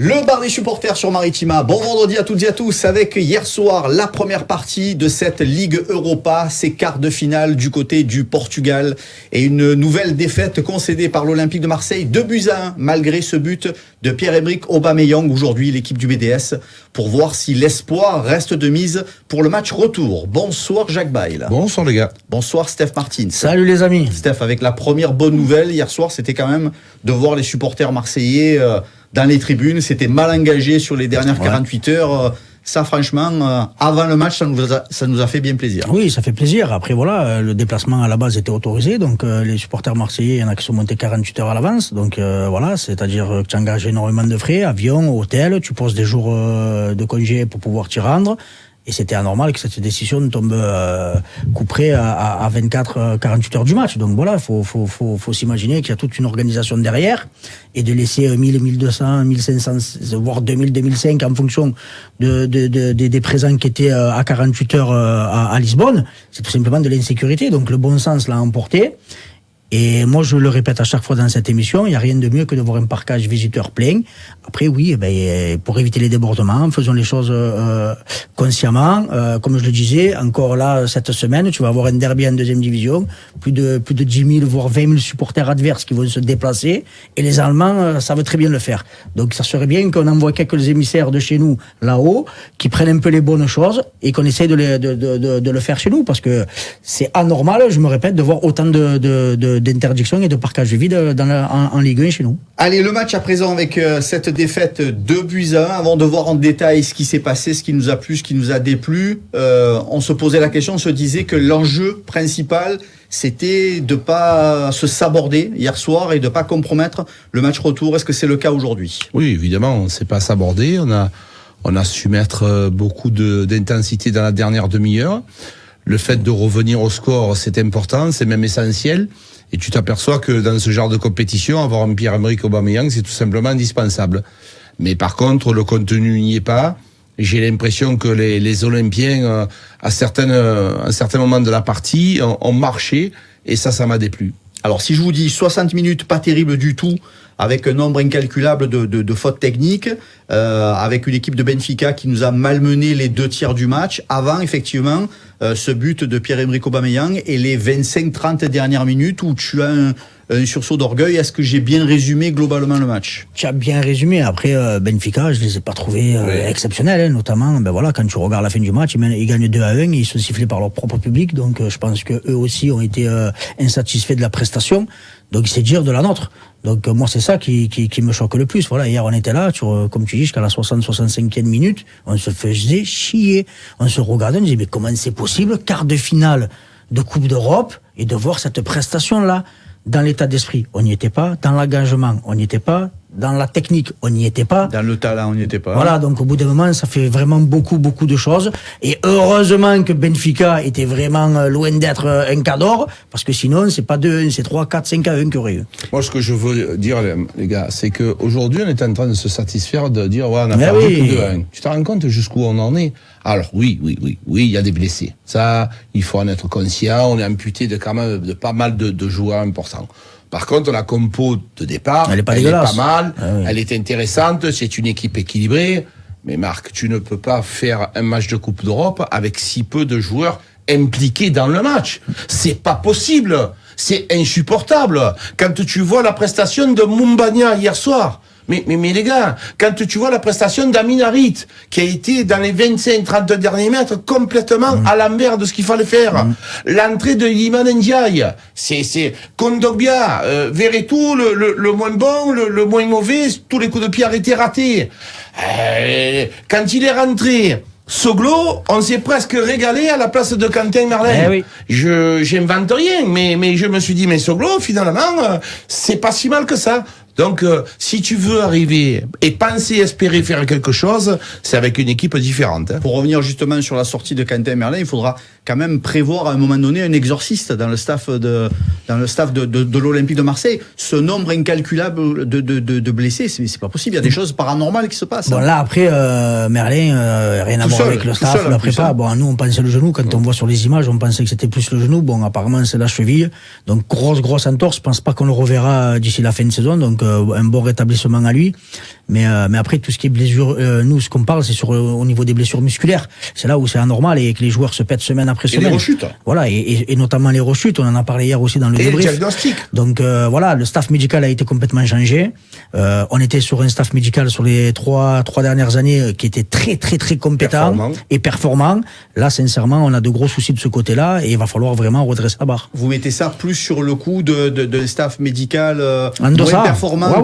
Le bar des supporters sur Maritima. Bon vendredi à toutes et à tous avec hier soir la première partie de cette Ligue Europa, ses quarts de finale du côté du Portugal et une nouvelle défaite concédée par l'Olympique de Marseille 2-1 malgré ce but de Pierre-Emerick Aubameyang. Aujourd'hui l'équipe du BDS pour voir si l'espoir reste de mise pour le match retour. Bonsoir Jacques Bail. Bonsoir les gars. Bonsoir Steph Martins. Salut les amis. Steph, avec la première bonne nouvelle hier soir, c'était quand même de voir les supporters marseillais dans les tribunes, c'était mal engagé sur les dernières 48 heures. Ça, franchement, avant le match, ça nous a fait bien plaisir. Oui, ça fait plaisir. Après, voilà, le déplacement à la base était autorisé. Donc, les supporters marseillais, il y en a qui sont montés 48 heures à l'avance. Donc, voilà, c'est-à-dire que tu engages énormément de frais, avion, hôtel, tu poses des jours de congé pour pouvoir t'y rendre. Et c'était anormal que cette décision tombe couperée à 48 heures du match. Donc voilà, faut s'imaginer qu'il y a toute une organisation derrière et de laisser 1000, 1200, 1500, voire 2000, 2005 en fonction des présents qui étaient à 48 heures à Lisbonne. C'est tout simplement de l'insécurité. Donc le bon sens l'a emporté. Et moi, je le répète à chaque fois dans cette émission, il n'y a rien de mieux que de voir un parcage visiteur plein. Après, oui, pour éviter les débordements, faisons les choses consciemment. Comme je le disais, encore là, cette semaine, tu vas avoir un derby en deuxième division, plus de 10 000, voire 20 000 supporters adverses qui vont se déplacer. Et les Allemands savent très bien le faire. Donc, ça serait bien qu'on envoie quelques émissaires de chez nous, là-haut, qui prennent un peu les bonnes choses et qu'on essaye de le faire chez nous. Parce que c'est anormal, je me répète, de voir autant d'interdiction et de parquage vide en Ligue 1 chez nous. Allez, le match à présent avec cette défaite 2-1. Avant de voir en détail ce qui s'est passé, ce qui nous a plu, ce qui nous a déplu, on se posait la question, on se disait que l'enjeu principal, c'était de pas se saborder hier soir et de pas compromettre le match retour. Est-ce que c'est le cas aujourd'hui ? Oui, évidemment, on ne s'est pas sabordé. On a su mettre beaucoup d'intensité dans la dernière demi-heure. Le fait de revenir au score, c'est important, c'est même essentiel. Et tu t'aperçois que dans ce genre de compétition, avoir un Pierre-Emerick Aubameyang, c'est tout simplement indispensable. Mais par contre, le contenu n'y est pas. J'ai l'impression que les Olympiens, à certains moments de la partie, ont marché. Et ça m'a déplu. Alors, si je vous dis 60 minutes, pas terrible du tout, avec un nombre incalculable de fautes techniques, avec une équipe de Benfica qui nous a malmené les 2 tiers du match, avant, effectivement, ce but de Pierre-Emerick Aubameyang et les 25-30 dernières minutes où tu as un sursaut d'orgueil. Est-ce que j'ai bien résumé globalement le match ? Tu as bien résumé. Après, Benfica, je les ai pas trouvés exceptionnels, notamment, voilà, quand tu regardes la fin du match, ils gagnent 2-1, ils sont sifflés par leur propre public, donc je pense que eux aussi ont été insatisfaits de la prestation, donc c'est dire de la nôtre. Donc moi, c'est ça qui me choque le plus. Voilà, hier on était là, comme tu dis, jusqu'à la 60-65e minute, on se faisait chier. On se regardait, on disait, mais comment c'est possible, quart de finale de Coupe d'Europe, et de voir cette prestation-là? Dans l'état d'esprit, on n'y était pas. Dans l'engagement, on n'y était pas. Dans la technique, on n'y était pas. Dans le talent, on n'y était pas. Voilà, donc au bout d'un moment, ça fait vraiment beaucoup de choses. Et heureusement que Benfica était vraiment loin d'être un cador, parce que sinon, c'est pas 2-1, c'est 3, 4, 5-1 qu'il y aurait eu. Moi, ce que je veux dire, les gars, c'est qu'aujourd'hui, on est en train de se satisfaire de dire, ouais, on a perdu 2-1. Tu te rends compte jusqu'où on en est? Alors, oui, il y a des blessés. Ça, il faut en être conscient. On est amputé de quand même de pas mal de joueurs importants. Par contre, la compo de départ, elle est pas mal, elle est intéressante, c'est une équipe équilibrée. Mais Marc, tu ne peux pas faire un match de Coupe d'Europe avec si peu de joueurs impliqués dans le match. C'est pas possible. C'est insupportable. Quand tu vois la prestation de Mumbagna hier soir, mais les gars, quand tu vois la prestation d'Amin Harit, qui a été dans les 25-30 derniers mètres complètement à l'envers de ce qu'il fallait faire, l'entrée de Iliman Ndiaye, c'est Kondogbia, Verretou, le moins bon, le moins mauvais, tous les coups de pied arrêtés ratés. Quand il est rentré, Soglo, on s'est presque régalé à la place de Quentin Merlin. J'invente rien, mais je me suis dit, mais Soglo, finalement, c'est pas si mal que ça. Donc, si tu veux arriver et penser, espérer faire quelque chose, c'est avec une équipe différente. Pour revenir justement sur la sortie de Quentin Merlin, il faudra quand même prévoir à un moment donné un exorciste dans le staff de l'Olympique de Marseille. Ce nombre incalculable de blessés, c'est pas possible. Il y a des choses paranormales qui se passent. Bon, là, après, Merlin, rien à voir avec le staff, la prépa. Bon, nous, on pensait le genou. Quand on voit sur les images, on pensait que c'était plus le genou. Bon, apparemment, c'est la cheville. Donc, grosse entorse. Je pense pas qu'on le reverra d'ici la fin de saison. Donc, un bon rétablissement à lui. Mais après, tout ce qui est blessure, nous, ce qu'on parle, c'est au niveau des blessures musculaires. C'est là où c'est anormal et que les joueurs se pètent semaine après semaine. Et les rechutes. Voilà, et notamment les rechutes. On en a parlé hier aussi dans le débrief. Et le diagnostic. Donc voilà, le staff médical a été complètement changé. On était sur un staff médical sur les trois dernières années qui était très très très compétent et performant. Là, sincèrement, on a de gros soucis de ce côté-là et il va falloir vraiment redresser la barre. Vous mettez ça plus sur le coup de staff médical moins performant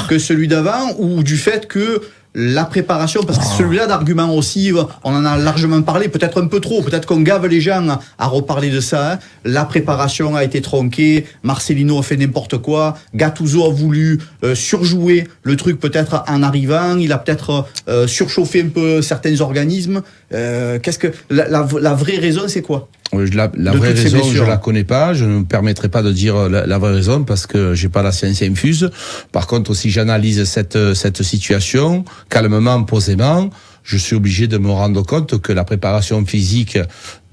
que celui d'avant, ou du fait que la préparation, parce que celui-là d'argument aussi, on en a largement parlé, peut-être un peu trop, peut-être qu'on gave les gens à reparler de ça, hein. La préparation a été tronquée, Marcelino a fait n'importe quoi, Gattuso a voulu surjouer le truc peut-être en arrivant, il a peut-être surchauffé un peu certains organismes. Qu'est-ce que la vraie raison, c'est quoi? La vraie raison, je la connais pas. Je ne me permettrai pas de dire la vraie raison parce que j'ai pas la science infuse. Par contre, si j'analyse cette situation calmement, posément, je suis obligé de me rendre compte que la préparation physique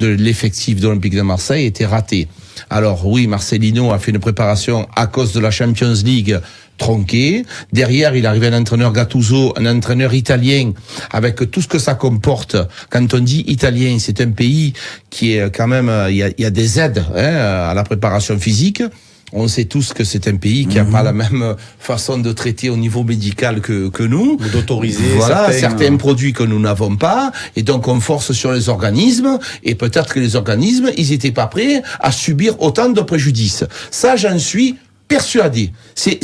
de l'effectif de l'Olympique de Marseille était ratée. Alors oui, Marcelino a fait une préparation à cause de la Champions League tronqué. Derrière, il arrivait un entraîneur Gattuso, un entraîneur italien, avec tout ce que ça comporte. Quand on dit italien, c'est un pays qui est quand même, il y a des aides à la préparation physique. On sait tous que c'est un pays qui n'a pas la même façon de traiter au niveau médical que nous. Ou d'autoriser certains produits que nous n'avons pas. Et donc, on force sur les organismes. Et peut-être que les organismes, ils n'étaient pas prêts à subir autant de préjudices. Ça, j'en suis persuadé. C'est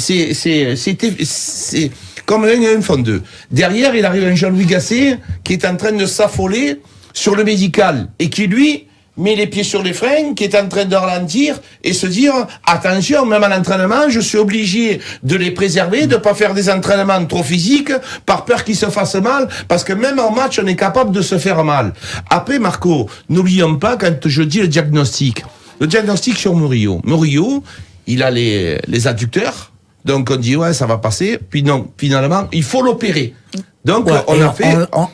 comme un fond d'eux. Derrière, il arrive un Jean-Louis Gasset qui est en train de s'affoler sur le médical et qui, lui, met les pieds sur les freins, qui est en train de ralentir et se dire attention, même à l'entraînement, je suis obligé de les préserver, de pas faire des entraînements trop physiques par peur qu'ils se fassent mal, parce que même en match, on est capable de se faire mal. Après, Marco, n'oublions pas quand je dis le diagnostic sur Murillo. Murillo, il a les adducteurs, donc on dit ouais, ça va passer, puis non, finalement, il faut l'opérer. Donc,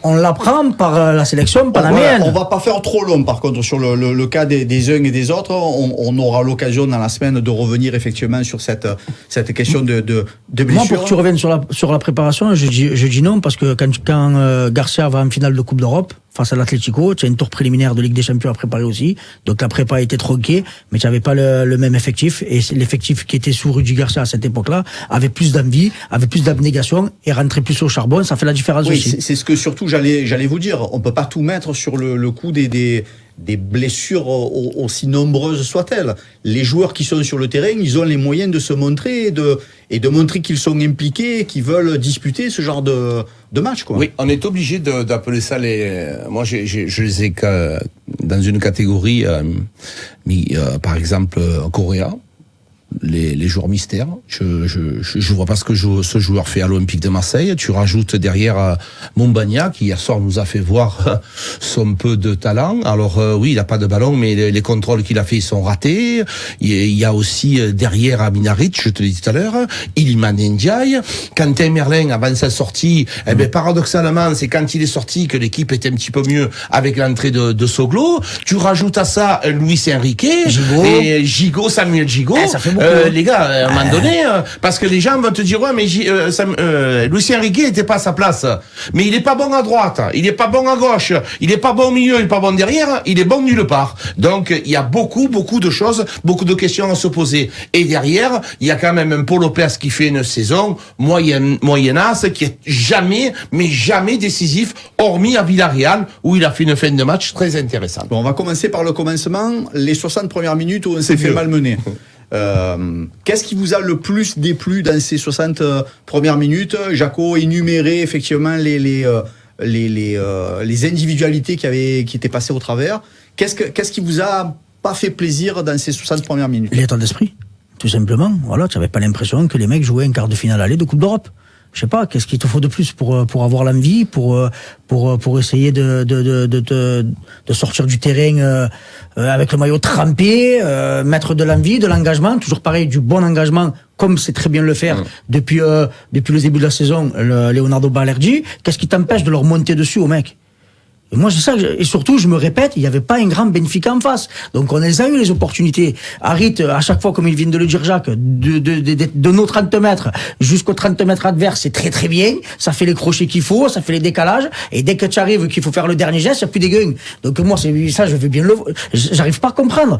on l'apprend par la sélection panaméenne. On va pas faire trop long, par contre, sur le cas des uns et des autres. On aura l'occasion dans la semaine de revenir effectivement sur cette question de blessure. Moi, pour que tu reviennes sur la préparation, je dis non, parce que quand Garcia va en finale de Coupe d'Europe, face à l'Atlético, tu as une tour préliminaire de Ligue des Champions à préparer aussi. Donc la prépa a été tronquée, mais tu n'avais pas le même effectif. Et l'effectif qui était sous Rudy Garcia à cette époque-là avait plus d'envie, avait plus d'abnégation et rentrait plus au charbon. Ça fait la différence aussi. C'est ce que surtout j'allais vous dire. On peut pas tout mettre sur le coup des blessures aussi nombreuses soient-elles. Les joueurs qui sont sur le terrain, ils ont les moyens de se montrer et de montrer qu'ils sont impliqués, qu'ils veulent disputer ce genre de match, quoi. Oui, on est obligé d'appeler ça moi, je les ai dans une catégorie, par exemple, Correa. Les joueurs mystères. Je vois pas ce que ce joueur fait à l'Olympique de Marseille. Tu rajoutes derrière Montbagna, qui hier soir nous a fait voir son peu de talent. Alors oui, il a pas de ballon, mais les contrôles qu'il a fait, ils sont ratés. Il y a aussi derrière Aminaric, je te l'ai dit tout à l'heure, Iliman Ndiaye. Quentin Merlin, avant sa sortie, paradoxalement, c'est quand il est sorti que l'équipe était un petit peu mieux avec l'entrée de Soglo. Tu rajoutes à ça Luis Enrique et Samuel Gigot. Ça fait les gars, à un moment donné, parce que les gens vont te dire ouais, mais Luis Enrique n'était pas à sa place, mais il est pas bon à droite, il est pas bon à gauche, il est pas bon au milieu, il est pas bon derrière, il est bon nulle part. Donc il y a beaucoup de choses, beaucoup de questions à se poser. Et derrière, il y a quand même un Paul Lopez qui fait une saison moyennasse, qui est jamais décisif, hormis à Villarreal où il a fait une fin de match très intéressante. Bon, on va commencer par le commencement, les 60 premières minutes où on s'est fait malmener. Qu'est-ce qui vous a le plus déplu dans ces 60 premières minutes? Jaco énuméré effectivement les individualités qui étaient passées au travers. Qu'est-ce qui vous a pas fait plaisir dans ces 60 premières minutes? L'état d'esprit, tout simplement. Voilà, tu n'avais pas l'impression que les mecs jouaient un quart de finale aller de Coupe d'Europe. Je sais pas, qu'est-ce qu'il te faut de plus pour avoir l'envie, pour essayer de sortir du terrain avec le maillot trempé, mettre de l'envie, de l'engagement, toujours pareil, du bon engagement, comme c'est très bien le faire depuis le début de la saison, Leonardo Balerdi. Qu'est-ce qui t'empêche de leur monter dessus aux mecs? Et moi, c'est ça, et surtout, je me répète, il n'y avait pas un grand Benfica en face. Donc, on les a eu, les opportunités. Harit, à chaque fois, comme il vient de le dire Jacques, de nos 30 mètres jusqu'aux 30 mètres adverses, c'est très très bien. Ça fait les crochets qu'il faut, ça fait les décalages. Et dès que tu arrives, qu'il faut faire le dernier geste, il n'y a plus des gains. Donc, moi, c'est ça, je veux bien j'arrive pas à comprendre.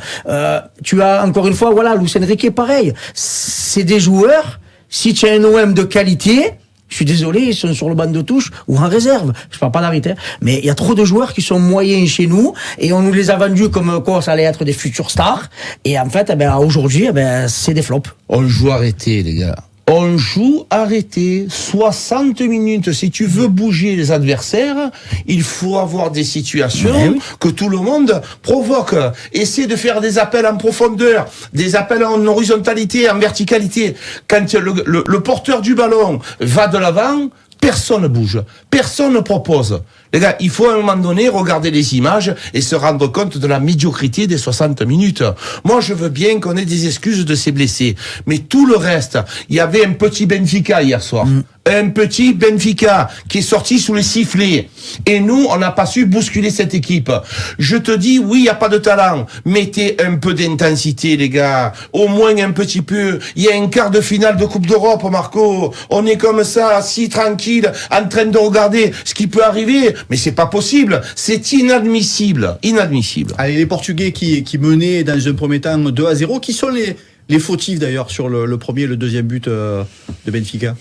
Tu as, encore une fois, voilà, Luis Enrique, pareil. C'est des joueurs, si tu as un OM de qualité, je suis désolé, ils sont sur le banc de touche ou en réserve. Je parle pas d'arrêter, mais il y a trop de joueurs qui sont moyens chez nous et on nous les a vendus comme quoi ça allait être des futurs stars. Et en fait, aujourd'hui, c'est des flops. On joue arrêté, les gars. On joue arrêté 60 minutes. Si tu veux bouger les adversaires, il faut avoir des situations que tout le monde provoque. Essaie de faire des appels en profondeur, des appels en horizontalité, en verticalité. Quand le porteur du ballon va de l'avant, personne ne bouge, personne ne propose. Les gars, il faut à un moment donné regarder les images et se rendre compte de la médiocrité des 60 minutes. Moi, je veux bien qu'on ait des excuses de ces blessés, mais tout le reste, il y avait un petit Benfica hier soir. Un petit Benfica qui est sorti sous les sifflets. Et nous, on n'a pas su bousculer cette équipe. Je te dis, oui, il n'y a pas de talent. Mettez un peu d'intensité, les gars. Au moins un petit peu. Il y a un quart de finale de Coupe d'Europe, Marco. On est comme ça, assis tranquille, en train de regarder ce qui peut arriver. Mais c'est pas possible. C'est inadmissible. Inadmissible. Allez, les Portugais qui menaient dans un premier temps 2-0, qui sont les fautifs d'ailleurs sur le premier et le deuxième but de Benfica?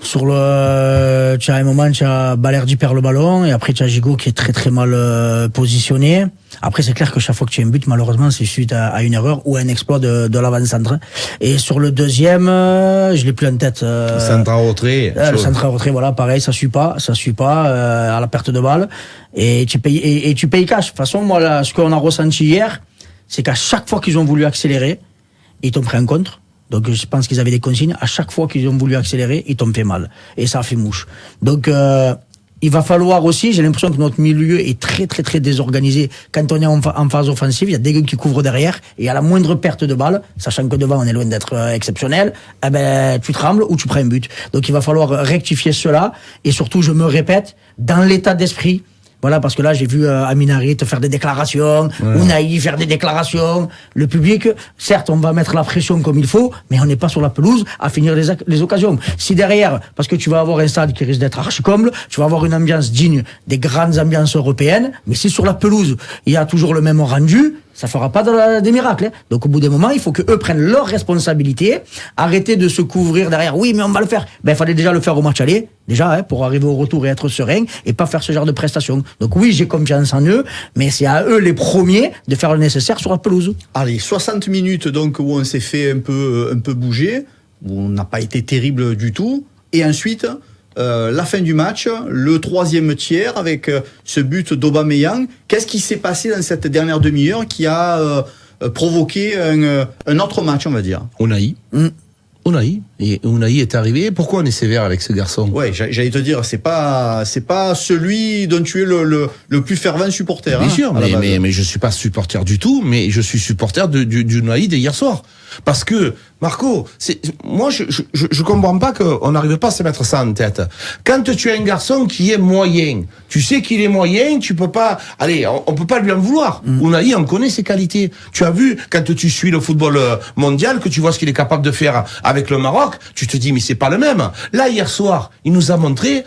Tu as un moment, tu as Balerdi perd le ballon, et après tu as Gigot qui est très très mal positionné. Après, c'est clair que chaque fois que tu as un but, malheureusement, c'est suite à une erreur ou à un exploit de l'avant-centre. Et sur le deuxième, je l'ai plus en tête. Le centre à retrait. Le centre à retrait, voilà, pareil, ça suit pas à la perte de balle. Et tu payes cash. De toute façon, moi, là, ce qu'on a ressenti hier, c'est qu'à chaque fois qu'ils ont voulu accélérer, ils t'ont pris un contre. Donc je pense qu'ils avaient des consignes. À chaque fois qu'ils ont voulu accélérer, ils t'ont fait mal. Et ça a fait mouche. Donc il va falloir aussi, j'ai l'impression que notre milieu est très très très désorganisé. Quand on est en phase offensive, il y a des gars qui couvrent derrière. Et à la moindre perte de balle, sachant que devant on est loin d'être exceptionnel, tu trembles ou tu prends un but. Donc il va falloir rectifier cela. Et surtout, je me répète, dans l'état d'esprit, voilà, parce que là, j'ai vu Amin Harit faire des déclarations, Unai faire des déclarations. Le public, certes, on va mettre la pression comme il faut, mais on n'est pas sur la pelouse à finir les occasions. Si derrière, parce que tu vas avoir un stade qui risque d'être archi-comble, tu vas avoir une ambiance digne des grandes ambiances européennes, mais si sur la pelouse, il y a toujours le même rendu, ça fera pas des miracles. Hein. Donc au bout d'un moment, il faut que eux prennent leurs responsabilités, arrêter de se couvrir derrière. Oui, mais on va le faire. Il fallait déjà le faire au match aller, déjà, pour arriver au retour et être serein, et pas faire ce genre de prestations. Donc oui, j'ai confiance en eux, mais c'est à eux les premiers de faire le nécessaire sur la pelouse. Allez, 60 minutes donc où on s'est fait un peu bouger, où on n'a pas été terrible du tout, et ensuite la fin du match, le troisième tiers avec ce but d'Aubameyang. Qu'est-ce qui s'est passé dans cette dernière demi-heure qui a provoqué un autre match, on va dire? Unai. Et Unai est arrivé. Pourquoi on est sévère avec ce garçon? Ouais, j'allais te dire, c'est pas celui dont tu es le plus fervent supporter. Bien sûr, mais je suis pas supporter du tout, mais je suis supporter du Unai d'hier soir. Parce que, Marco, moi, je comprends pas qu'on n'arrive pas à se mettre ça en tête. Quand tu as un garçon qui est moyen, tu sais qu'il est moyen, tu peux pas, on peut pas lui en vouloir. Unai, on connaît ses qualités. Tu as vu, quand tu suis le football mondial, que tu vois ce qu'il est capable de faire avec le Maroc, tu te dis, mais c'est pas le même. Là, hier soir, il nous a montré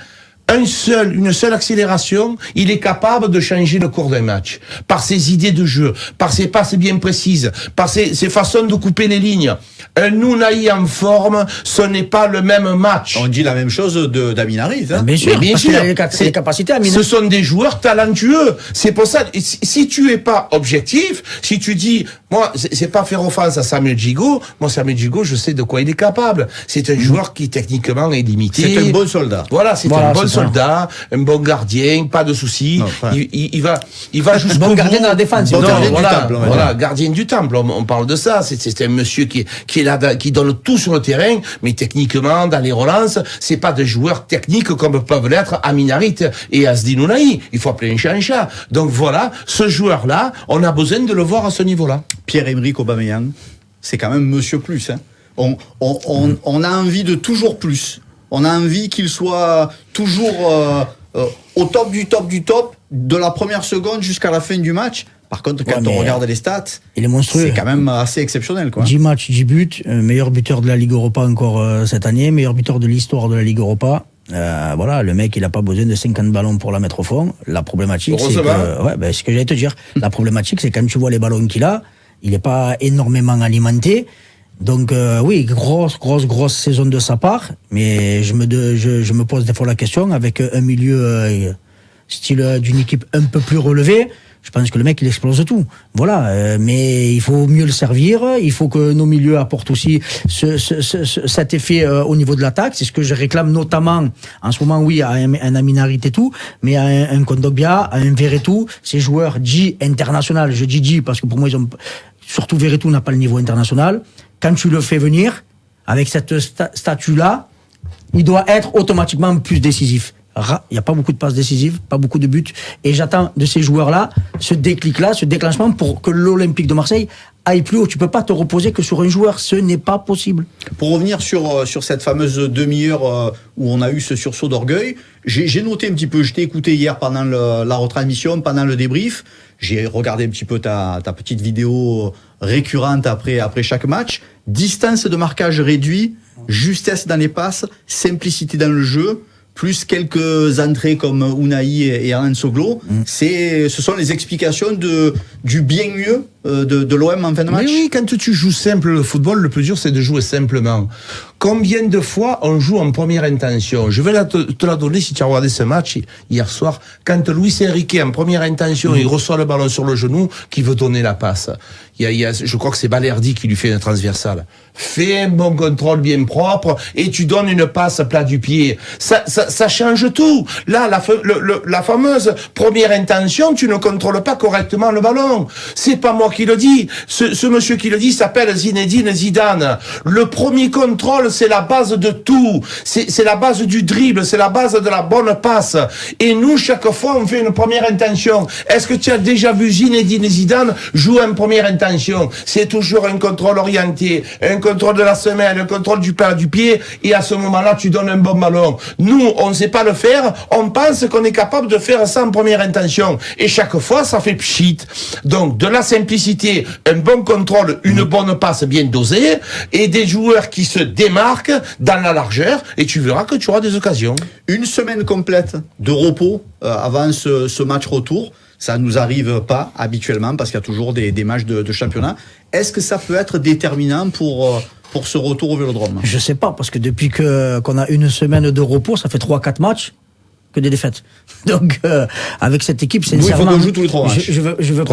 une seule accélération, il est capable de changer le cours d'un match. Par ses idées de jeu, par ses passes bien précises, par ses façons de couper les lignes. Un Unai en forme, ce n'est pas le même match. On dit la même chose d'Amin Harit. Hein. Bien sûr, parce qu'il a les capacités. Ce sont des joueurs talentueux. C'est pour ça, si tu es pas objectif, si tu dis, moi, c'est pas faire offense à Samuel Gigot, moi, Samuel Gigot, je sais de quoi il est capable. C'est un joueur qui, techniquement, est limité. C'est un bon soldat. Voilà, c'est un bon soldat, un bon gardien, pas de soucis. Il va jusqu'au bout. Bon gardien de la défense. Gardien du temple. Voilà, gardien du temple. On parle de ça. C'est un monsieur qui est là, qui donne tout sur le terrain, mais techniquement, dans les relances, c'est pas des joueurs techniques comme peuvent l'être Amin Harit et Azzedine Ounahi. Il faut appeler un chat un chat. Donc voilà, ce joueur-là, on a besoin de le voir à ce niveau-là. Pierre-Emerick Aubameyang, c'est quand même Monsieur Plus. Hein. On a envie de toujours plus. On a envie qu'il soit toujours au top du top, de la première seconde jusqu'à la fin du match. Par contre, quand on regarde les stats, il est monstrueux. C'est quand même assez exceptionnel, quoi. 10 matchs, 10 buts, meilleur buteur de la Ligue Europa encore cette année, meilleur buteur de l'histoire de la Ligue Europa. Voilà, le mec, il a pas besoin de 50 ballons pour la mettre au fond. La problématique, c'est que, ce que j'allais te dire. La problématique, c'est quand tu vois les ballons qu'il a, il est pas énormément alimenté. Donc oui, grosse saison de sa part, mais je me pose des fois la question avec un milieu style d'une équipe un peu plus relevée. Je pense que le mec il explose tout. Voilà, mais il faut mieux le servir. Il faut que nos milieux apportent aussi cet effet au niveau de l'attaque. C'est ce que je réclame notamment en ce moment, oui, à un Aminarit et tout, mais à un Kondogbia, à un Verretou, ces joueurs G international. Je dis G parce que pour moi ils ont surtout Verretou n'a pas le niveau international. Quand tu le fais venir avec cette statut-là, il doit être automatiquement plus décisif. Il n'y a pas beaucoup de passes décisives, pas beaucoup de buts. Et j'attends de ces joueurs-là ce déclic-là, ce déclenchement pour que l'Olympique de Marseille aille plus haut. Tu peux pas te reposer que sur un joueur, ce n'est pas possible. Pour revenir sur cette fameuse demi-heure où on a eu ce sursaut d'orgueil, j'ai noté un petit peu, je t'ai écouté hier pendant la retransmission, pendant le débrief, j'ai regardé un petit peu ta petite vidéo récurrente après chaque match. Distance de marquage réduit, justesse dans les passes, simplicité dans le jeu, plus quelques entrées comme Unai et Hernan Soglo. Ce sont les explications du bien mieux de l'OM en fin de match. Mais oui, quand tu joues simple le football, le plus dur c'est de jouer simplement. Combien de fois on joue en première intention? Je vais te la donner si tu as regardé ce match hier soir. Quand Luis Enrique en première intention, il reçoit le ballon sur le genou, qui veut donner la passe. Je crois que c'est Balerdi qui lui fait une transversale. Fais un bon contrôle bien propre et tu donnes une passe plat du pied. Ça change tout. Là, la fameuse première intention, tu ne contrôles pas correctement le ballon. C'est pas moi qui le dis. Ce monsieur qui le dit s'appelle Zinedine Zidane. Le premier contrôle, c'est la base de tout. C'est la base du dribble, c'est la base de la bonne passe. Et nous, chaque fois, on fait une première intention. Est-ce que tu as déjà vu Zinedine Zidane jouer en première intention? C'est toujours un contrôle orienté, un contrôle de la semelle, un contrôle du plat du pied, et à ce moment-là, tu donnes un bon ballon. Nous, on ne sait pas le faire, on pense qu'on est capable de faire ça en première intention. Et chaque fois, ça fait pchit. Donc, de la simplicité, un bon contrôle, une bonne passe bien dosée, et des joueurs qui se démarquent dans la largeur, et tu verras que tu auras des occasions. Une semaine complète de repos avant ce match retour, ça nous arrive pas habituellement parce qu'il y a toujours des matchs de championnat. Est-ce que ça peut être déterminant pour ce retour au Vélodrome? Je sais pas, parce que depuis qu'on a une semaine de repos, ça fait 3-4 matchs que des défaites. Donc avec cette équipe, c'est il faut qu'on joue tous les 3 matchs. Je veux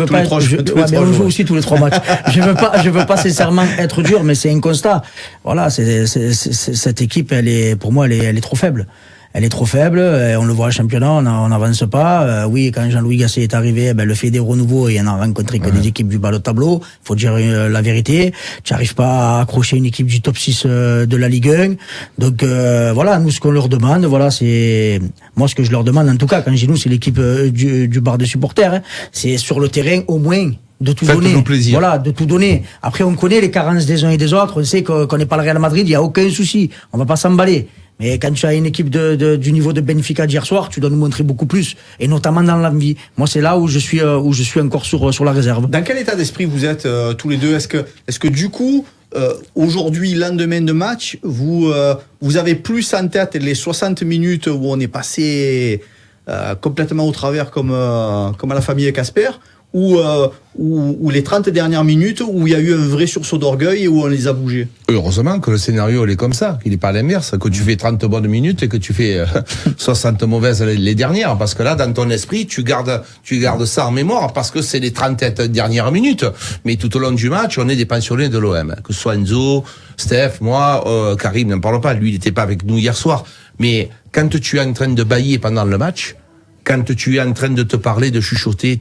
pas on joue aussi tous les 3 matchs. je veux pas sincèrement être dur, mais c'est un constat. Voilà, cette équipe, pour moi elle est trop faible. Elle est trop faible, on le voit au championnat, on n'avance pas. Oui, quand Jean-Louis Gasset est arrivé, le fait des renouveaux, et on n'a rencontré que des équipes du bas de tableau, faut dire la vérité. Tu n'arrives pas à accrocher une équipe du top 6 de la Ligue 1. Donc voilà, nous ce qu'on leur demande, moi ce que je leur demande en tout cas, quand je dis nous, c'est l'équipe du bar de supporters, c'est sur le terrain au moins de tout donner. Voilà, de tout donner. Après, on connaît les carences des uns et des autres, on sait qu'on n'est pas le Real Madrid, il n'y a aucun souci, on va pas s'emballer. Mais quand tu as une équipe du niveau de Benfica d'hier soir, tu dois nous montrer beaucoup plus, et notamment dans l'envie. Moi, c'est là où je suis encore sur la réserve. Dans quel état d'esprit vous êtes tous les deux? Est-ce que du coup, aujourd'hui, lendemain de match, vous avez plus en tête les 60 minutes où on est passé complètement au travers comme à la famille Casper, ou les 30 dernières minutes où il y a eu un vrai sursaut d'orgueil et où on les a bougés? Heureusement que le scénario il est comme ça, qu'il n'est pas à l'inverse, que tu fais 30 bonnes minutes et que tu fais 60 mauvaises les dernières, parce que là, dans ton esprit, tu gardes ça en mémoire, parce que c'est les 30 dernières minutes. Mais tout au long du match, on est des pensionnés de l'OM, que ce soit Enzo, Steph, moi, Karim n'en parle pas, lui il n'était pas avec nous hier soir. Mais quand tu es en train de bâiller pendant le match, quand tu es en train de te parler, de chuchoter,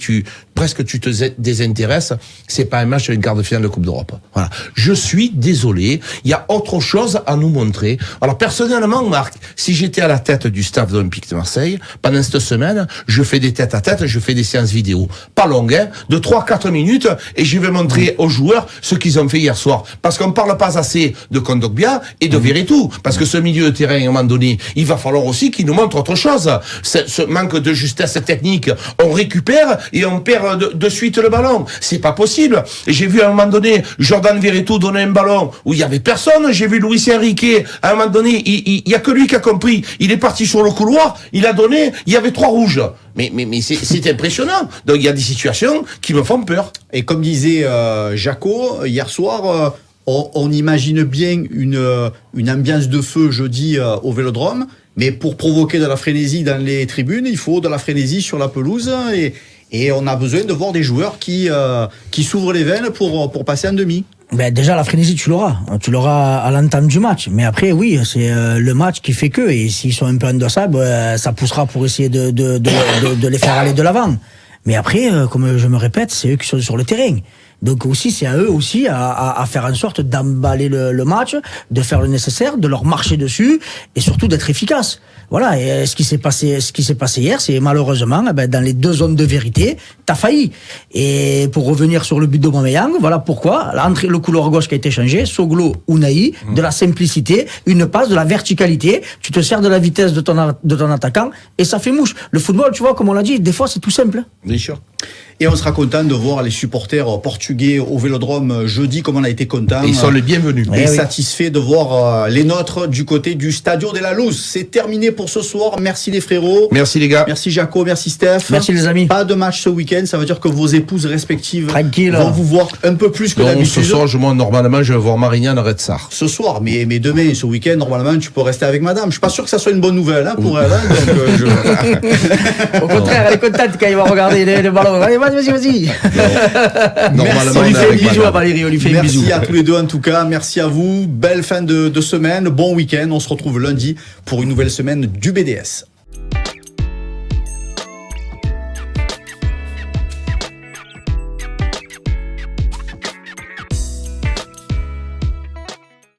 presque tu te désintéresses, c'est pas un match avec une quart de finale de Coupe d'Europe. Voilà. Je suis désolé, il y a autre chose à nous montrer. Alors personnellement, Marc, si j'étais à la tête du staff olympique de Marseille, pendant cette semaine, je fais des têtes à tête, je fais des séances vidéo. Pas longues, hein, de 3-4 minutes, et je vais montrer aux joueurs ce qu'ils ont fait hier soir. Parce qu'on parle pas assez de Kondogbia et de Verretou. Parce que ce milieu de terrain, à un moment donné, il va falloir aussi qu'il nous montre autre chose. Ce manque de justesse technique, on récupère et on perd de suite le ballon. C'est pas possible. J'ai vu à un moment donné, Jordan Verretou donner un ballon où il y avait personne. J'ai vu Luis Enrique, à un moment donné, il y a que lui qui a compris. Il est parti sur le couloir, il a donné, il y avait 3 rouges. Mais c'est impressionnant. Donc il y a des situations qui me font peur. Et comme disait Jaco, hier soir, on imagine bien une ambiance de feu jeudi au Vélodrome, mais pour provoquer de la frénésie dans les tribunes, il faut de la frénésie sur la pelouse, et on a besoin de voir des joueurs qui s'ouvrent les veines pour passer en demi. Ben déjà la frénésie tu l'auras à l'entame du match, mais après oui c'est le match qui fait que, et s'ils sont un peu en deçà, ça poussera pour essayer de les faire aller de l'avant. Mais après comme je me répète, c'est eux qui sont sur le terrain. Donc aussi, c'est à eux aussi à faire en sorte d'emballer le match, de faire le nécessaire, de leur marcher dessus et surtout d'être efficace. Voilà. Et ce qui s'est passé hier, c'est malheureusement, dans les 2 zones de vérité, t'as failli. Et pour revenir sur le but d'Aubameyang, voilà pourquoi le couloir gauche qui a été changé, Soglo Unai, de la simplicité, une passe, de la verticalité. Tu te sers de la vitesse de ton attaquant et ça fait mouche. Le football, tu vois, comme on l'a dit, des fois c'est tout simple. Bien sûr. Et on sera content de voir les supporters portugais au Vélodrome jeudi, comme on a été content. Ils sont les bienvenus. Et satisfaits de voir les nôtres du côté du Stadio de la Luz. C'est terminé pour ce soir. Merci les frérots. Merci les gars. Merci Jaco, merci Steph. Merci les amis. Pas de match ce week-end, ça veut dire que vos épouses respectives Tranquille. vont vous voir un peu plus que d'habitude. Ce soir, normalement, je vais voir Marignane Red Star. Ce soir, mais demain, ce week-end, normalement, tu peux rester avec madame. Je suis pas sûr que ça soit une bonne nouvelle pour elle. Donc, Au contraire, elle est contente quand il va regarder le ballon. Allez, vas-y. Normalement, on lui fait un bisou à Valérie, on lui fait un bisou. Merci à tous les deux en tout cas, merci à vous, belle fin de semaine, bon week-end, on se retrouve lundi pour une nouvelle semaine du BDS.